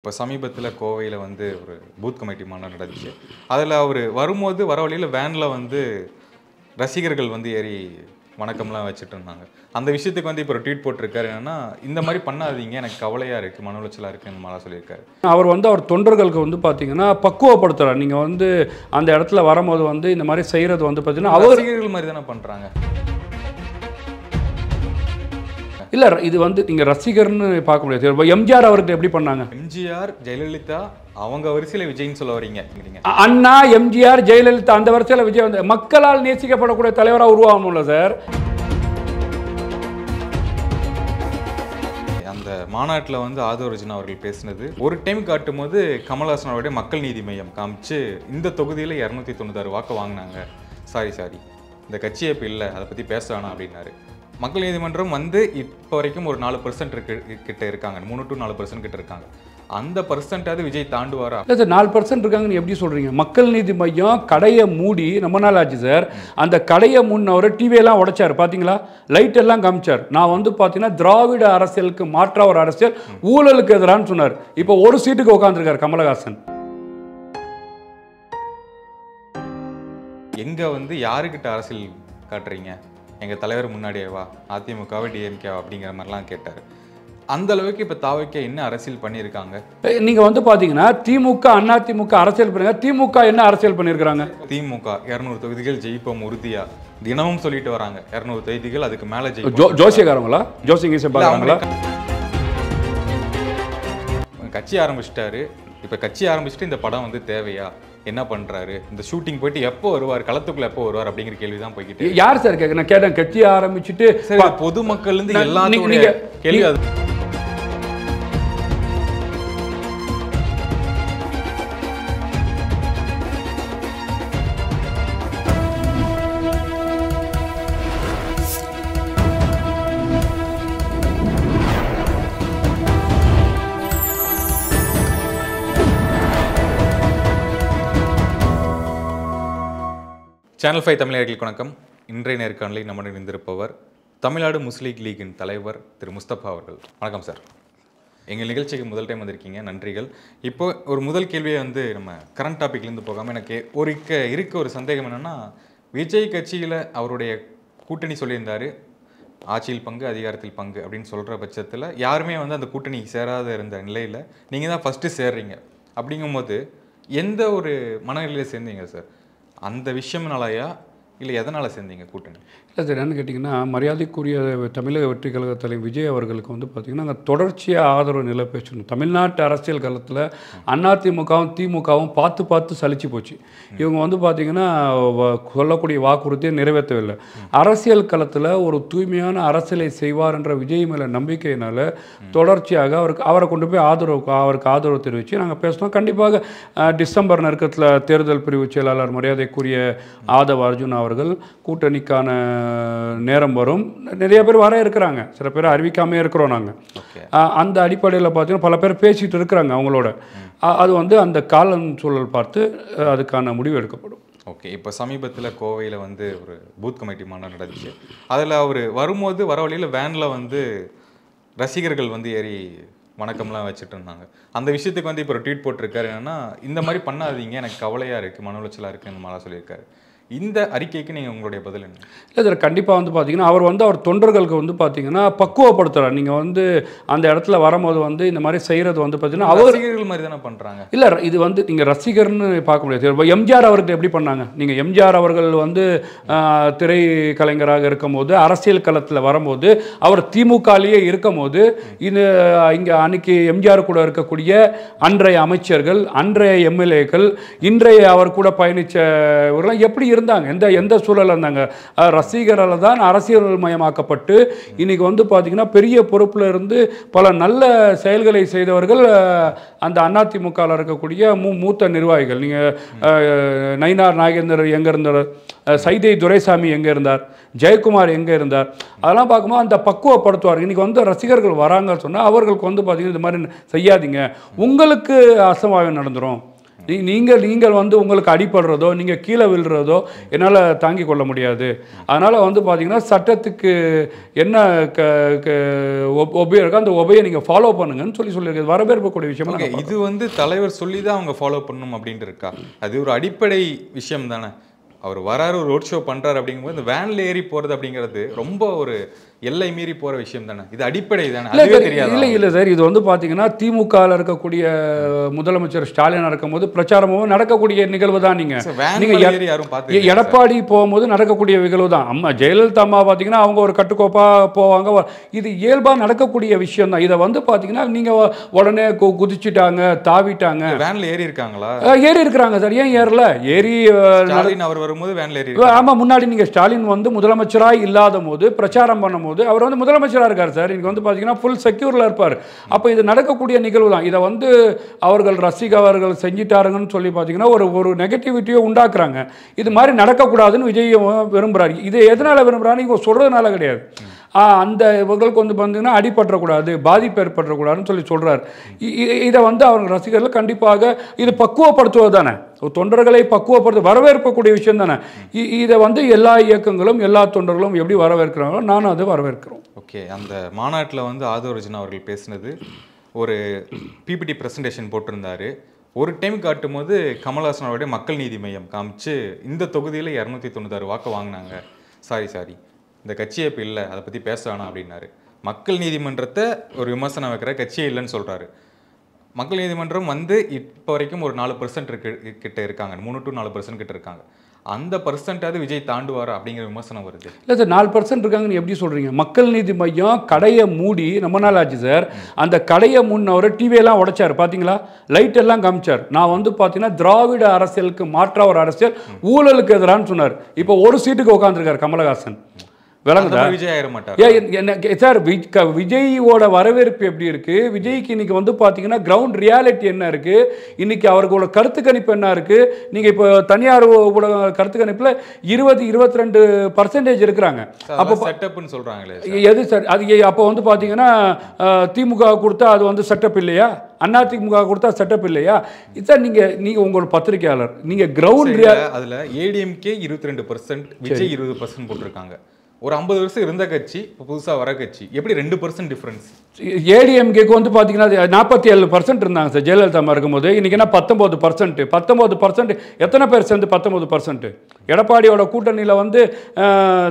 இப்போ சமீபத்தில் கோவையில் வந்து ஒரு பூத் கமிட்டி மாநாடு நடந்துச்சு. அதில் அவர் வரும்போது வர வழியில் வேனில் வந்து ரசிகர்கள் வந்து ஏறி வணக்கம்லாம் வச்சுட்டு இருந்தாங்க. அந்த விஷயத்துக்கு வந்து இப்போ ஒரு ட்வீட் போட்டிருக்காரு. என்னன்னா, இந்த மாதிரி பண்ணாதீங்க, எனக்கு கவலையாக இருக்குது, மன உளைச்சலாக இருக்குன்னு மாலா சொல்லியிருக்காரு. அவர் வந்து அவர் தொண்டர்களுக்கு வந்து பார்த்தீங்கன்னா பக்குவப்படுத்துகிறார். நீங்கள் வந்து அந்த இடத்துல வரும்போது வந்து இந்த மாதிரி செய்கிறது வந்து பார்த்தீங்கன்னா அவர் ரசிகர்கள் மாதிரி தானே பண்ணுறாங்க. இல்லை, இது வந்து நீங்கள் ரசிகர்னு பார்க்க முடியாது. இப்போ எம்ஜிஆர் அவர்கிட்ட எப்படி பண்ணாங்க? எம்ஜிஆர், ஜெயலலிதா அவங்க வரிசையில் விஜய்ன்னு சொல்ல வரீங்க. அண்ணா, எம்ஜிஆர், ஜெயலலிதா அந்த வரிசையில் விஜய் வந்து மக்களால் நேசிக்கப்படக்கூடிய தலைவராக உருவாகணும்ல சார். அந்த மாநாட்டில் வந்து ஆதவர்ஜுன் அவர்கள் பேசினது ஒரு டைம் காட்டும் போது கமல்ஹாசன் அவருடைய மக்கள் நீதி மையம் காமிச்சு இந்த தொகுதியில் 296 வாக்கு வாங்கினாங்க. சாரி இந்த கட்சியே இப்போ இல்லை, அதை பற்றி பேச வேணாம் அப்படின்னாரு. மக்கள் நீதிமன்றம் வந்து இப்போ வரைக்கும் ஒரு 4% கிட்ட இருக்காங்க, 3 to 4% கிட்ட இருக்காங்க. அந்த பர்சன்டாவது விஜய் தாண்டுவாரா? இல்லை சார், 4% இருக்காங்கன்னு எப்படி சொல்கிறீங்க? மக்கள் நீதி மையம் கடையை மூடி ரொம்ப நாள் ஆச்சு சார். அந்த கடையை மூடினவர் டிவியெல்லாம் உடைச்சார் பார்த்தீங்களா, லைட் எல்லாம் காமிச்சார். நான் வந்து பார்த்தீங்கன்னா திராவிட அரசியலுக்கு மாற்றா ஒரு அரசியல், ஊழலுக்கு எதிரான்னு சொன்னார். இப்போ ஒரு சீட்டுக்கு உட்காந்துருக்கார் கமலஹாசன். எங்க வந்து யாருக்கிட்ட அரசியல் காட்டுறீங்க? எங்கள் தலைவர் முன்னாடியேவா, அதிமுகவை டிஎம்கேவா அப்படிங்கிற மாதிரிலாம் கேட்டார். அந்த அளவுக்கு இப்போ தாவைக்க என்ன அரசியல் பண்ணியிருக்காங்க? நீங்கள் வந்து பார்த்தீங்கன்னா திமுக அதிமுக அரசியல் பண்ணுங்க, திமுக என்ன அரசியல் பண்ணியிருக்கிறாங்க? திமுக 200 தொகுதிகள் ஜெயிப்போம் உறுதியா தினமும் சொல்லிட்டு வராங்க. 200 தொகுதிகள் அதுக்கு மேலே ஜெயிப்போம். ஜோசியக்காரங்களா? ஜோசிங்க கட்சி ஆரம்பிச்சிட்டாரு. இப்போ கட்சி ஆரம்பிச்சுட்டு இந்த படம் வந்து தேவையா, என்ன பண்றாரு, இந்த ஷூட்டிங் போயிட்டு எப்போ வருவார், களத்துக்குள்ள எப்போ வருவார் அப்படிங்கிற கேள்வி தான் போய்கிட்டு. யார் சார் கேட்க? நான் கேட்டேன், கட்சி ஆரம்பிச்சுட்டு பொதுமக்கள் இருந்து எல்லாத்துக்கும் கேள்வி. அது சேனல் 5 தமிழர்களுக்கு வணக்கம். இன்றைய நேர்காணலில் நம்முடன் இருந்திருப்பவர் தமிழ்நாடு முஸ்லீம் லீகின் தலைவர் திரு முஸ்தபா அவர்கள். வணக்கம் சார். எங்கள் நிகழ்ச்சிக்கு முதல் டைம் வந்திருக்கீங்க, நன்றிகள். இப்போ ஒரு முதல் கேள்வியை வந்து நம்ம கரண்ட் டாபிக்லேருந்து போகாமல் எனக்கு ஒரு சந்தேகம் என்னென்னா, விஜய் கட்சியில் அவருடைய கூட்டணி சொல்லியிருந்தார், ஆட்சியில் பங்கு அதிகாரத்தில் பங்கு அப்படின்னு சொல்கிற பட்சத்தில் யாருமே வந்து அந்த கூட்டணி சேராத இருந்த நிலையில் நீங்கள் தான் ஃபஸ்ட்டு சேர்றீங்க. அப்படிங்கும்போது எந்த ஒரு மனநிலையில் சேர்ந்தீங்க சார்? அந்த விஷயம்னாலயா இல்லை எதனால் சேர்ந்தீங்க கூட்டணி? இல்லை சார், என்னன்னு கேட்டிங்கன்னா, மரியாதைக்குரிய தமிழக வெற்றி கழக தலைவர் விஜய் அவர்களுக்கு வந்து பார்த்திங்கன்னா நாங்கள் தொடர்ச்சியாக ஆதரவு நிலை பேசணும். தமிழ்நாட்டு அரசியல் காலத்தில் அதிமுகவும் திமுகவும் பார்த்து சலிச்சு போச்சு. இவங்க வந்து பார்த்திங்கன்னா சொல்லக்கூடிய வாக்குறுதியை நிறைவேற்றவில்லை. அரசியல் களத்தில் ஒரு தூய்மையான அரசியலை செய்வார் என்ற விஜய் மேலே நம்பிக்கையினால் தொடர்ச்சியாக அவரை கொண்டு போய் அவருக்கு ஆதரவு தெரிவித்து நாங்கள் பேசினோம். கண்டிப்பாக டிசம்பர் நெருக்கத்தில் தேர்தல் பிரிவு செயலாளர் மரியாதைக்குரிய ஆதவ அர்ஜுன் அவர்கள் கூட்டணிக்கான நேரம் வரும், நிறைய பேர் வர இருக்கிறாங்க, சில பேர் அறிவிக்காமே இருக்கிறோம் நாங்கள். அந்த அடிப்படையில் பார்த்தீங்கன்னா பல பேர் பேசிகிட்டு இருக்கிறாங்க அவங்களோட. அது வந்து அந்த காலம் சூழல் பார்த்து அதுக்கான முடிவு எடுக்கப்படும். ஓகே. இப்போ சமீபத்தில் கோவையில் வந்து ஒரு பூத் கமிட்டி மாநாடு நடந்துச்சு. அதில் அவர் வரும்போது வர வழியில் வேனில் வந்து ரசிகர்கள் வந்து ஏறி வணக்கம்லாம் வச்சுட்டு இருந்தாங்க. அந்த விஷயத்துக்கு வந்து இப்போ ஒரு ட்வீட் போட்டிருக்காரு. என்னன்னா, இந்த மாதிரி பண்ணாதீங்க, எனக்கு கவலையாக இருக்குது, மன உளைச்சலாக இருக்குன்னு மாலா சொல்லியிருக்காரு. இந்த அறிக்கைக்கு நீங்கள் உங்களுடைய பதில் என்ன? இல்லை சார், கண்டிப்பாக வந்து பார்த்தீங்கன்னா அவர் வந்து அவர் தொண்டர்களுக்கு வந்து பார்த்தீங்கன்னா பக்குவப்படுத்துகிறார். நீங்கள் வந்து அந்த இடத்துல வரும்போது வந்து இந்த மாதிரி செய்கிறது வந்து பார்த்தீங்கன்னா அவர் ரசிகர்கள் மாதிரி தானே பண்ணுறாங்க. இல்லை, இது வந்து நீங்கள் ரசிகர்னு பார்க்க முடியாது. இப்போ எம்ஜிஆர் அவர்கிட்ட எப்படி பண்ணாங்க? நீங்கள் எம்ஜிஆர் அவர்கள் வந்து திரை கலைஞராக இருக்கும்போது அரசியல் களத்தில் வரும்போது அவர் திமுகலேயே இருக்கும்போது இங்கே அன்னைக்கு எம்ஜிஆர் கூட இருக்கக்கூடிய அன்றைய அமைச்சர்கள், அன்றைய எம்எல்ஏக்கள், இன்றைய அவர் கூட பயணித்தவர்கள் எப்படி இருந்தாங்க, எந்த சூழலில் இருந்தாங்க? ரசிகரால் தான் அரசியல் மயமாக்கப்பட்டு இன்னைக்கு வந்து பார்த்தீங்கன்னா பெரிய பொறுப்பில் இருந்து பல நல்ல செயல்களை செய்தவர்கள் அந்த அதிமுகவில் இருக்கக்கூடிய மூத்த நிர்வாகிகள். நீங்கள் நயினார் நாகேந்திரர் எங்கே இருந்தார், சைதை துரைசாமி எங்கே இருந்தார், ஜெயக்குமார் எங்கே இருந்தார், அதெல்லாம் பார்க்கும்போது அந்த பக்குவப்படுத்துவார். இன்றைக்கி வந்து ரசிகர்கள் வராங்கன்னு சொன்னால் அவர்களுக்கு வந்து பார்த்தீங்கன்னா இந்த மாதிரி செய்யாதீங்க, உங்களுக்கு அசம்பாவிதம் நடந்துடும், நீங்கள் வந்து உங்களுக்கு அடிபடுறதோ நீங்கள் கீழே விழுறதோ என்னால் தாங்கிக் கொள்ள முடியாது. அதனால் வந்து பார்த்தீங்கன்னா சட்டத்துக்கு என்ன ஒபே இருக்கோ அந்த ஒபையை நீங்கள் ஃபாலோ பண்ணுங்கன்னு சொல்லியிருக்காரு. வரவேற்பக்கூடிய விஷயம். இது வந்து தலைவர் சொல்லி தான் அவங்க ஃபாலோ பண்ணணும் அப்படின்ட்டு இருக்கா? அது ஒரு அடிப்படை விஷயம் தானே. அவர் வராரு, ஒரு ரோட் ஷோ பண்ணுறாரு அப்படிங்கும்போது இந்த வேனில் ஏறி போகிறது அப்படிங்கிறது ரொம்ப ஒரு எல்லை மீறி போகிற விஷயம் தானே. இது அடிப்படை தானே. இல்லை சார், இது வந்து பார்த்தீங்கன்னா திமுகவில் இருக்கக்கூடிய முதலமைச்சர் ஸ்டாலினாக இருக்கும்போது பிரச்சாரமும் நடக்கக்கூடிய நிகழ்வு தான். நீங்கள் எடப்பாடி போகும்போது நடக்கக்கூடிய நிகழ்வு தான். அம்மா ஜெயலலிதா அம்மா பார்த்தீங்கன்னா அவங்க ஒரு கட்டுக்கோப்பாக போவாங்க. இது இயல்பாக நடக்கக்கூடிய விஷயம் தான். இதை வந்து பார்த்தீங்கன்னா நீங்கள் உடனே குதிச்சுட்டாங்க, தாவிட்டாங்க. வேனில் ஏறி இருக்காங்களா? ஏறி இருக்கிறாங்க சார். ஏன் ஏறல? ஏறி அவர் வரும்போது வேனில் ஏறி. ஆமாம், முன்னாடி நீங்கள் ஸ்டாலின் வந்து முதலமைச்சராக இல்லாத போது பிரச்சாரம் பண்ணும்போது அவர் வந்து முதலமைச்சராக இருக்கார் சார். இன்னைக்கு வந்து பார்த்தீங்கன்னா ஃபுல் செக்யூரில் இருப்பார். அப்போ இது நடக்கக்கூடிய நிகழ்வு தான். இதை வந்து அவர்கள் ரசிகவர்கள் செஞ்சிட்டாருங்கன்னு சொல்லி பார்த்தீங்கன்னா ஒரு நெகட்டிவிட்டியை உண்டாக்குறாங்க. இது மாதிரி நடக்கக்கூடாதுன்னு விஜய் விரும்புகிறார். இது எதனால் விரும்புகிறான்னு இவங்க சொல்கிறதுனால கிடையாது. அந்த இவர்களுக்கு வந்து பார்த்தீங்கன்னா அடிபற்றக்கூடாது, பாதிப்பு ஏற்பற்றக்கூடாதுன்னு சொல்லி சொல்கிறார். இதை வந்து அவங்க ரசிகர்கள் கண்டிப்பாக இது பக்குவப்படுத்துவது தானே. தொண்டர்களை பக்குவப்படுத்த வரவேற்கக்கூடிய விஷயம் தானே. இதை வந்து எல்லா இயக்கங்களும் எல்லா தொண்டர்களும் எப்படி வரவேற்கிறாங்களோ நானும் அதை வரவேற்கிறோம். ஓகே, அந்த மாநாட்டில் வந்து ஆதவ அர்ஜுனா அவர்கள் பேசினது ஒரு பிபிடி ப்ரெசன்டேஷன் போட்டிருந்தாரு. ஒரு டைம் காட்டும் போது கமல்ஹாசனோடைய மக்கள் நீதி மையம் காமிச்சு இந்த தொகுதியில் 296 வாக்கு வாங்கினாங்க. சாரி இந்த கட்சியே இப்போ இல்லை, அதை பற்றி பேச வேணாம் அப்படின்னாரு. மக்கள் நீதிமன்றத்தை ஒரு விமர்சனம் வைக்கிற கட்சியே இல்லைன்னு சொல்கிறாரு. மக்கள் நீதிமன்றம் வந்து இப்போ வரைக்கும் ஒரு 4% கிட்ட இருக்காங்க, 3 to 4% கிட்ட இருக்காங்க. அந்த பர்சன்டாவது விஜய் தாண்டுவார் அப்படிங்கிற விமர்சனம் வருது. இல்லை சார், 4% இருக்காங்கன்னு எப்படி சொல்கிறீங்க? மக்கள் நீதி மையம் கடையை மூடி ரொம்ப நாள் ஆச்சு சார். அந்த கடையை முன்னவர் டிவியெல்லாம் உடைச்சார் பார்த்தீங்களா, லைட் எல்லாம் காமிச்சார். நான் வந்து பார்த்தீங்கன்னா திராவிட அரசியலுக்கு மாற்ற ஒரு அரசியல், ஊழலுக்கு எதிரான்னு சொன்னார். இப்போ ஒரு சீட்டுக்கு உட்காந்துருக்கார் கமலஹாசன். விளங்குதா? விஜய் ஆயிட மாட்டார் சார். விஜயோட வரவேற்பு எப்படி இருக்கு? விஜய்க்கு இன்னைக்கு வந்து பாத்தீங்கன்னா கிரவுண்ட் ரியாலிட்டி என்ன இருக்கு? இன்னைக்கு அவர்களோட கருத்து கணிப்பு என்ன இருக்கு? நீங்க இப்போ தனியார் ஊடக கருத்து கணிப்புல 20-22% இருக்கிறாங்க. அப்போ செட்டப்னு சொல்றாங்களே, எது சார் அது? அப்போ வந்து பாத்தீங்கன்னா திமுக கொடுத்தா அது வந்து செட்டப் இல்லையா? அதிமுக கொடுத்தா செட்டப் இல்லையா? சார் நீங்க உங்களோட பத்திரிகையாளர், நீங்க கிரவுண்ட் அதுல ஏடிஎம்கே 22%, விஜய் 20% போட்டிருக்காங்க. ஒரு 50 வருஷம் இருந்த கட்சி புதுசாக வர கட்சி, எப்படி 2% டிஃபரன்ஸ்? ஏடிஎம்கேக்கு வந்து பார்த்தீங்கன்னா 47% இருந்தாங்க சார் ஜெயலலிதா இருக்கும்போது. இன்னைக்கு என்ன 19%? 19% எத்தனை பேர் சேர்ந்து 19%? எடப்பாடியோட கூட்டணியில் வந்து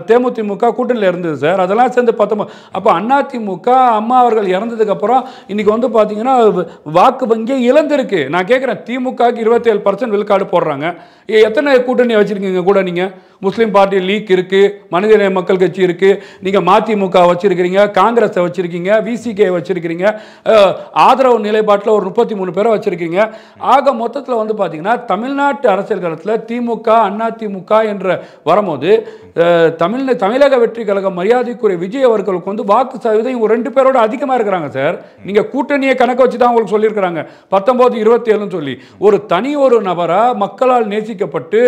தேமுதிமுக கூட்டணியில் இருந்தது சார், அதெல்லாம் சேர்ந்து 19. அப்போ அதிமுக அம்மா அவர்கள் இறந்ததுக்கப்புறம் இன்னைக்கு வந்து பார்த்தீங்கன்னா வாக்கு வங்கியை இழந்திருக்கு. நான் கேட்குறேன், திமுகவுக்கு 27% விழுக்காடு போடுறாங்க. எத்தனை கூட்டணி வச்சுருக்கீங்க கூட? நீங்கள் முஸ்லீம் பார்ட்டி லீக் இருக்குது, மனிதநேய மக்கள் கட்சி இருக்குது, நீங்கள் மதிமுக வச்சுருக்கிறீங்க, காங்கிரஸை வச்சுருக்கீங்க, விசிகே வச்சுருக்கிறீங்க, ஆதரவு நிலைப்பாட்டில் ஒரு 33 பேரை வச்சுருக்கீங்க. ஆக மொத்தத்தில் வந்து பார்த்தீங்கன்னா தமிழ்நாட்டு அரசியல் களத்தில் திமுக அதிமுக என்ற வரும்போது தமிழக வெற்றி கழகம் மரியாதைக்குரிய விஜய் அவர்களுக்கு வந்து வாக்கு சதவீதம் இவங்க 2 பேரோட அதிகமாக இருக்கிறாங்க சார். நீங்கள் கூட்டணியை கணக்கு வச்சு தான் உங்களுக்கு சொல்லியிருக்கிறாங்க 19-27 சொல்லி. ஒரு நபராக மக்களால் நேசிக்கப்பட்டு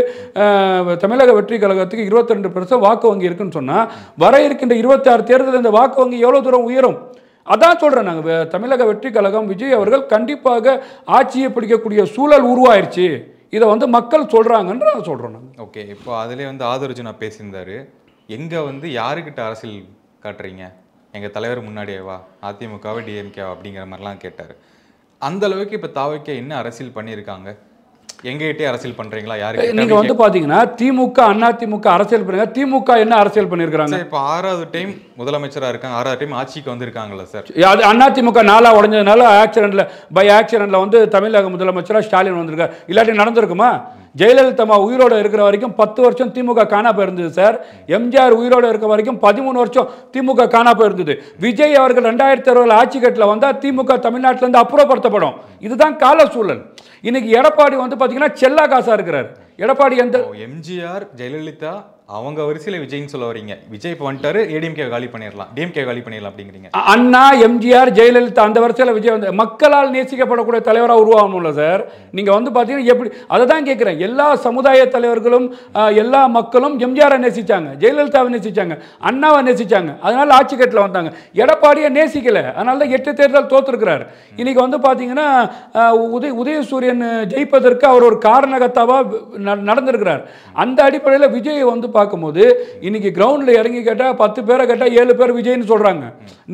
தமிழக வெற்றி கழகத்துக்கு 22% வாக்கு வங்கி இருக்குன்னு சொன்னால் வர இருக்கின்ற 26 தேர்தலில் இந்த வாக்கு வங்கி எவ்வளோ தூரம் உயரும்? அதான் சொல்கிறேன். நாங்கள் தமிழக வெற்றி கழகம் விஜய் அவர்கள் கண்டிப்பாக ஆட்சியை பிடிக்கக்கூடிய சூழல் உருவாயிருச்சு. இதை வந்து மக்கள் சொல்கிறாங்கன்னு நான் சொல்கிறேன். நாங்கள் ஓகே, இப்போ அதிலே வந்து ஆதவ அர்ஜுனா பேசியிருந்தாரு. எங்கே வந்து யாருக்கிட்ட அரசியல் காட்டுறீங்க, எங்கள் தலைவர் முன்னாடியேவா, அதிமுகவா டிஎம்கேவா அப்படிங்கிற மாதிரிலாம் கேட்டார். அந்த அளவுக்கு இப்போ தாவைக்க என்ன அரசியல் பண்ணியிருக்காங்க? எங்ககிட்டே அரசியல் பண்றீங்களா? யாருக்கு நீங்க வந்து பாத்தீங்கன்னா திமுக அதிமுக அரசியல் பண்ணுங்க, திமுக என்ன அரசியல் பண்ணிருக்காங்க? இப்போ 6வது டைம் முதலமைச்சரா இருக்காங்க, 6வது டைம் ஆட்சிக்கு வந்திருக்காங்கல்ல சார். அது அதிமுக 4 உடைஞ்சதுனால பை ஆக்சிடென்ட்ல வந்து தமிழக முதலமைச்சரா ஸ்டாலின் வந்திருக்காரு. இல்லாட்டி நடந்திருக்குமா? ஜெயலலிதா உயிரோட இருக்கிற வரைக்கும் 10 வருஷம் திமுக காணா போயிருந்தது சார். எம்ஜிஆர் உயிரோட இருக்க வரைக்கும் 13 வருஷம் திமுக காணா போயிருந்தது. விஜய் அவர்கள் 2020 ஆட்சி கட்டில் வந்தா திமுக தமிழ்நாட்டில இருந்து அப்புறப்படுத்தப்படும். இதுதான் கால சூழல். இன்னைக்கு எடப்பாடி வந்து பாத்தீங்கன்னா செல்லா காசா இருக்கிறார். எடப்பாடி எந்த எம்ஜிஆர், ஜெயலலிதா, அவங்க வரிசையில் விஜய்னு சொல்ல வரீங்க. விஜய் இப்போ வந்துட்டாரு, ஏடிஎம்கே காலி பண்ணிடலாம், டிஎம்கே காலி பண்ணிடலாம் அப்படிங்கிறீங்க. அண்ணா, எம்ஜிஆர், ஜெயலலிதா அந்த வரிசையில் விஜய் வந்து மக்களால் நேசிக்கப்படக்கூடிய தலைவராக உருவாகணும்ல சார். நீங்கள் வந்து பார்த்தீங்கன்னா எப்படி அதை தான் கேட்குறேன். எல்லா சமுதாய தலைவர்களும் எல்லா மக்களும் எம்ஜிஆரை நேசிச்சாங்க, ஜெயலலிதாவை நேசிச்சாங்க, அண்ணாவை நேசிச்சாங்க. அதனால ஆட்சி கட்டில் வந்தாங்க. எடப்பாடியை நேசிக்கல, அதனால தான் 8 தேர்தல் தோத்துருக்கிறார். இன்னைக்கு வந்து பார்த்தீங்கன்னா உதயசூரியன் ஜெயிப்பதற்கு அவர் ஒரு காரணகர்த்தாவாக நடந்திருக்கிறார். அந்த அடிப்படையில் விஜய் வந்து பார்க்கும்போது இன்னைக்கு கிரவுண்டில் இறங்கி கேட்டால் 10 பேரை கேட்டால் 7 பேர் விஜய்னு சொல்கிறாங்க.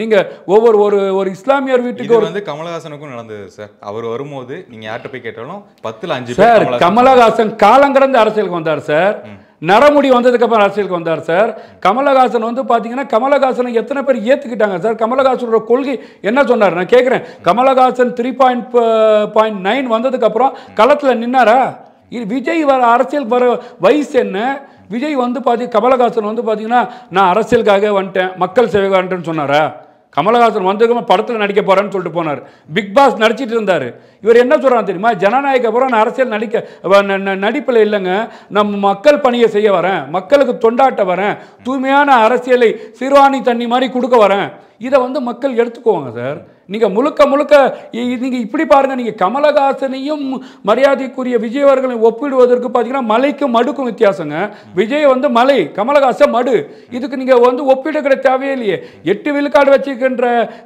நீங்கள் ஒவ்வொரு ஒரு இஸ்லாமியர் வீட்டுக்கு வந்து கமலஹாசனுக்கும் நடந்தது சார். அவர் வரும்போது நீங்கள் யார்கிட்ட போய் கேட்டாலும் 10ல் 5 சார். கமலஹாசன் காலங்கடந்து அரசியலுக்கு வந்தார் சார். நரமுடி வந்ததுக்கு அப்புறம் அரசியலுக்கு வந்தார் சார். கமலஹாசன் வந்து பார்த்தீங்கன்னா கமலஹாசனை எத்தனை பேர் ஏற்றுக்கிட்டாங்க சார்? கமலஹாசனோட கொள்கை என்ன சொன்னார்? நான் கேட்குறேன். கமலஹாசன் 3.9 வந்ததுக்கு அப்புறம் களத்தில் நின்னாரா? விஜய் வர அரசியல் வர வயசு என்ன? விஜய் வந்து கமலஹாசன் வந்து பார்த்தீங்கன்னா நான் அரசியலுக்காக வந்துட்டேன், மக்கள் சேவைக்காக வந்துட்டேன்னு சொன்னாரா? கமலஹாசன் வந்ததுக்கு படத்தில் நடிக்க போகிறேன்னு சொல்லிட்டு போனார். பிக் பாஸ் நடிச்சிட்டு இருந்தார். இவர் என்ன சொல்கிறான்னு தெரியுமா? ஜனநாயக அப்புறம் நான் அரசியல் நடிப்பில் இல்லைங்க, நம்ம மக்கள் பணியை செய்ய வரேன், மக்களுக்கு தொண்டாட்ட வரேன், தூய்மையான அரசியலை சிறுவாணி தண்ணி மாதிரி கொடுக்க வரேன். இதை வந்து மக்கள் எடுத்துக்குவாங்க சார். நீங்கள் முழுக்க நீங்கள் இப்படி பாருங்கள். நீங்கள் கமலஹாசனையும் மரியாதைக்குரிய விஜய் அவர்களை ஒப்பிடுவதற்கு பார்த்தீங்கன்னா மலைக்கும் மடுக்கும் வித்தியாசங்க. விஜய் வந்து மலை, கமலஹாசன் மடு. இதுக்கு நீங்கள் வந்து ஒப்பிடுகிற தேவையே இல்லையே. 8 விழுக்காடு வச்சுக்கின்ற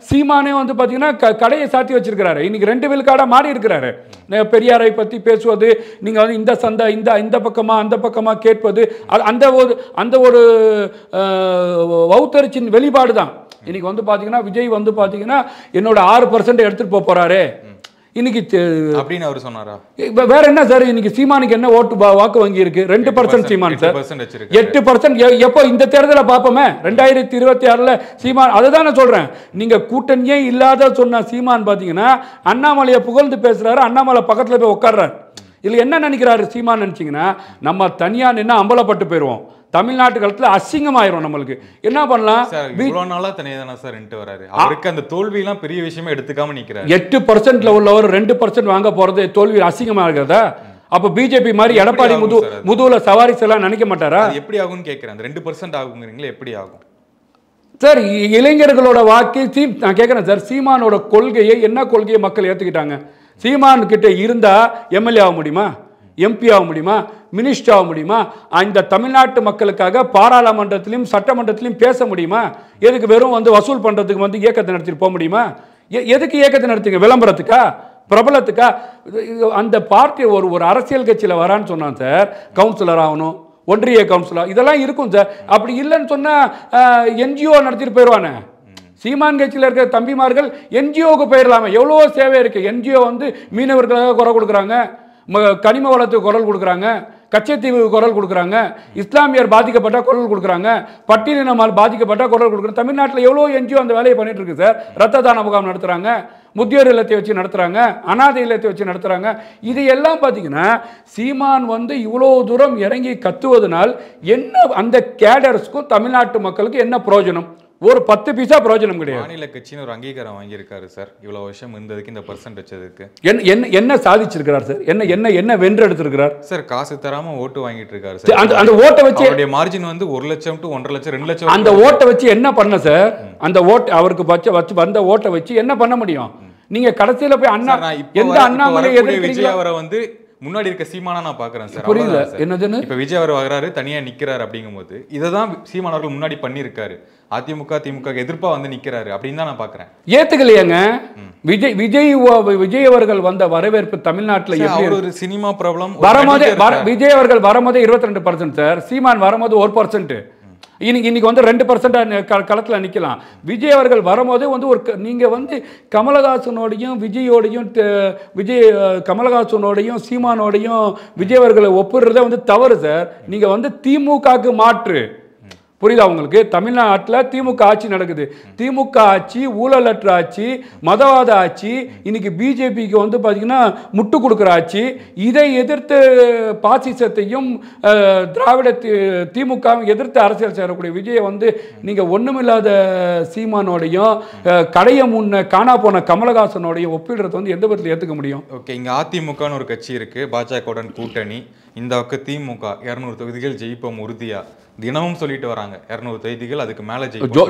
சீமானே வந்து பார்த்தீங்கன்னா கடையை சாத்தி வச்சிருக்கிறாரு. இன்னைக்கு 2 விழுக்காடாக மாறி இருக்கிறாரு. பெரியாரை பற்றி பேசுவது, நீங்கள் வந்து இந்த சந்தை இந்த பக்கமாக அந்த பக்கமாக கேட்பது, அந்த ஒரு வௌத்தரிச்சின் வெளிப்பாடு தான். இன்னைக்கு வந்து பார்த்தீங்கன்னா விஜய் வந்து பார்த்தீங்கன்னா என்னோட 6% எடுத்துட்டு போறாரு இன்னைக்கு அப்படின்னு அவர் சொன்னாரா? வேற என்ன சார்? இன்னைக்கு சீமானுக்கு என்ன வாக்கு வங்கி இருக்கு? 2% சீமான் சார். 8% எப்போ இந்த தேர்தலை பார்ப்போமே 2026 சீமான். அதுதான் நான் சொல்றேன். நீங்க கூட்டணியே இல்லாத சொன்ன சீமான் பாத்தீங்கன்னா அண்ணாமலையை புகழ்ந்து பேசுறாரு, அண்ணாமலை பக்கத்துல போய் உட்கார்றாரு. இதுல என்ன நினைக்கிறாரு சீமான் நினைச்சீங்கன்னா, நம்ம தனியா நின்று அம்பலப்பட்டு போயிடுவோம், தமிழ்நாட்டு காலத்தில் அசிங்கமாயிரும். நம்மளுக்கு என்ன பண்ணலாம்? இவ்வளவு நாளா தனியாக சார் வராரு. அவருக்கு அந்த தோல்வியெல்லாம் பெரிய விஷயமா எடுத்துக்காம நிற்கிறார். 8% உள்ளவர் 2% வாங்க போறது தோல்வி அசிங்கமா இருக்கிறதா? அப்ப பிஜேபி மாதிரி எடப்பாடி முதுகுல சவாரி செல்லாம் நினைக்க மாட்டாரா? எப்படி ஆகும்னு கேட்கிறேன். 2% ஆகுங்கிறீங்களா? எப்படி ஆகும் சார்? இளைஞர்களோட வாக்கு நான் கேட்கிறேன் சார். சீமானோட கொள்கையை என்ன கொள்கையை மக்கள் ஏத்துக்கிட்டாங்க? சீமான் கிட்ட இருந்தா எம்எல்ஏ ஆக முடியுமா? எம்பி ஆக முடியுமா? மினிஸ்டர் ஆக முடியுமா? இந்த தமிழ்நாட்டு மக்களுக்காக பாராளுமன்றத்திலும் சட்டமன்றத்திலும் பேச முடியுமா? எதுக்கு வெறும் வந்து வசூல் பண்றதுக்கு வந்து இயக்கத்தை நடத்திட்டு போக முடியுமா? எதுக்கு இயக்கத்தை நடத்துங்க? விளம்பரத்துக்கா? பிரபலத்துக்கா? அந்த பார்ட்டி ஒரு அரசியல் கட்சியில் வரான்னு சொன்னான் சார். கவுன்சிலர் ஆகணும், ஒன்றிய கவுன்சிலர், இதெல்லாம் இருக்கும் சார். அப்படி இல்லைன்னு சொன்னா என்ஜிஓ நடத்திட்டு போயிடுவானே. சீமான் கட்சியில் இருக்கிற தம்பிமார்கள் என்ஜிஓக்கு போயிடலாமே. எவ்வளோ சேவை இருக்கு. என்ஜிஓ வந்து மீனவர்களுக்காக குரல் கொடுக்குறாங்க, கனிம வளத்துக்கு குரல் கொடுக்குறாங்க, கச்சத்தீவு குரல் கொடுக்குறாங்க, இஸ்லாமியர் பாதிக்கப்பட்ட குரல் கொடுக்குறாங்க, பட்டியலினமால் பாதிக்கப்பட்ட குரல் கொடுக்குறாங்க. தமிழ்நாட்டில் எவ்வளோ என்ஜிஓ அந்த வேலையை பண்ணிட்டு இருக்கு சார். ரத்த தான முகாம் நடத்துகிறாங்க, முதியோர் இல்லத்தை வச்சு நடத்துகிறாங்க, அனாதை இல்லத்தை வச்சு நடத்துகிறாங்க. இது எல்லாம் பார்த்தீங்கன்னா சீமான் வந்து இவ்வளோ தூரம் இறங்கி கத்துவதனால் என்ன அந்த கேடர்ஸ்க்கும் தமிழ்நாட்டு மக்களுக்கு என்ன பிரயோஜனம்? ஒரு 10 பைசா பிரயோஜனம் கிடையாது. மாநில கட்சின்னு ஒரு அங்கீகாரம் வாங்கியிருக்காரு சார். இவ்வளவு வருஷம் இருந்ததுக்கு இந்த % வச்சதுக்கு என்ன சாதிச்சிருக்கிறார் சார்? என்ன வென்று எடுத்திருக்கிறார் சார்? காசு தராம ஓட்டு வாங்கிட்டு இருக்காரு சார். அந்த ஓட்டை வச்சு அவருடைய மார்ஜின் வந்து 1 லட்சம் to 1.5 லட்சம் 2 லட்சம். அந்த ஓட்டை வச்சு என்ன பண்ண சார்? அந்த ஓட்டு அவருக்கு வச்சு வந்த ஓட்டை வச்சு என்ன பண்ண முடியும்? நீங்க கடைசியில போய் அண்ணா எந்த அண்ணாமலை விஜய் அவரை வந்து முன்னாடி இருக்க சீமானா நான் பாக்குறேன் சார். புரியல என்னதுன்னு. இப்ப விஜய் அவர் வராரு, தனியா நிக்கிறாரு. அப்படிங்கும்போது இததான் சீமான் அவர்கள் முன்னாடி பண்ணிருக்காரு. அதிமுக திமுக எதிர்ப்பா வந்து நிக்கிறாரு அப்படின்னு தான் நான் பாக்குறேன். ஏத்துக்கலையாங்க விஜய் அவர்கள் வந்த வரவேற்பு தமிழ்நாட்டில் ஒரு சினிமா ப்ராப்ளம். விஜய் அவர்கள் வரும்போது 22% சார். சீமான் வரும்போது 1%. இன்னைக்கு வந்து 2% களத்தில் நிற்கலாம். விஜய் அவர்கள் வரும்போது வந்து நீங்கள் வந்து கமலஹாசனோடையும் கமலஹாசனோடையும் சீமானோடையும் விஜய் அவர்களை ஒப்பிடுறதே வந்து தவறு சார். நீங்கள் வந்து திமுகவுக்கு மாற்று. புரியுதா உங்களுக்கு? தமிழ்நாட்டில் திமுக ஆட்சி நடக்குது. திமுக ஆட்சி ஊழலற்ற ஆட்சி, மதவாத ஆட்சி. இன்னைக்கு பிஜேபிக்கு வந்து பார்த்தீங்கன்னா முட்டு கொடுக்குற ஆட்சி. இதை எதிர்த்து பாசிசத்தையும் திராவிட திமுகவும் எதிர்த்து அரசியல் செய்யக்கூடிய விஜயை வந்து நீங்கள் ஒன்றுமில்லாத சீமானோடையும் கடைய முன்ன காணா போன கமலஹாசனோடையும் ஒப்பிடுறது வந்து எந்த விதத்தில் ஏற்றுக்க முடியும்? ஓகே, இங்கே அதிமுகன்னு ஒரு கட்சி இருக்குது, பாஜகவுடன் கூட்டணி. இந்த பக்கம் திமுக 200 தொகுதிகள் ஜெயிப்போம் உறுதியா. தினமும் சொல்லிட்டு வராங்க 200 தொகுதிகள் அதுக்கு மேல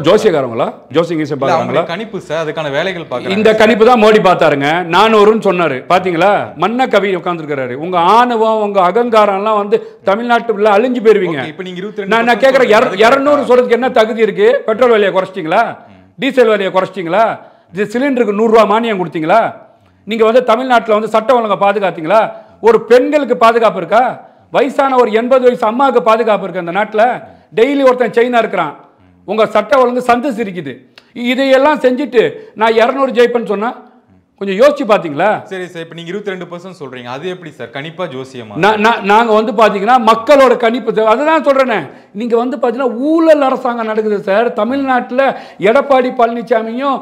ஜோசியக்காரங்களா ஜோசிங்க கணிப்பு சார், அதுக்கான வேலைகள் பார்க்க இந்த கணிப்பு தான் மோடி பார்த்தாருங்க. 400ன்னு சொன்னாரு பாத்தீங்களா? மன்ன கவி உட்காந்துருக்காரு. உங்க ஆணவம் உங்க அகங்காரம் எல்லாம் வந்து தமிழ்நாட்டுல அழிஞ்சு போயிருவீங்க. இப்ப நீங்க நான் கேட்கறேன் 200 சொல்றதுக்கு என்ன தகுதி இருக்கு? பெட்ரோல் விலையை குறைச்சிட்டீங்களா? டீசல் விலையை குறைச்சிட்டீங்களா? சிலிண்டருக்கு 100 ரூபாய் மானியம் கொடுத்தீங்களா? நீங்க வந்து தமிழ்நாட்டில் வந்து சட்டம் ஒழுங்கை பாதுகாத்தீங்களா? ஒரு பெண்களுக்கு பாதுகாப்பு இருக்கா? வயசான ஒரு 80 வயசு அம்மாவுக்கு பாதுகாப்பு இருக்கு அந்த நாட்டில்? டெய்லி ஒருத்தன் செயினா இருக்கிறான். உங்க சட்ட ஒழுங்கு சந்து சிரிக்குது. இதையெல்லாம் செஞ்சுட்டு நான் 200 ஜெயிப்பேன்னு சொன்னா கொஞ்சம் யோசிச்சு பாத்தீங்களா? சரி சார், இப்போ நீங்க 22% சொல்றீங்க, அது எப்படி சார் கணிப்பா ஜோசியமா? நாங்க வந்து பாத்தீங்கன்னா மக்களோட கணிப்பு. அதுதான் சொல்றேனே, நீங்க வந்து பாத்தீங்கன்னா ஊழல் அரசாங்கம் நடக்குது சார். தமிழ்நாட்டில் எடப்பாடி பழனிசாமியும்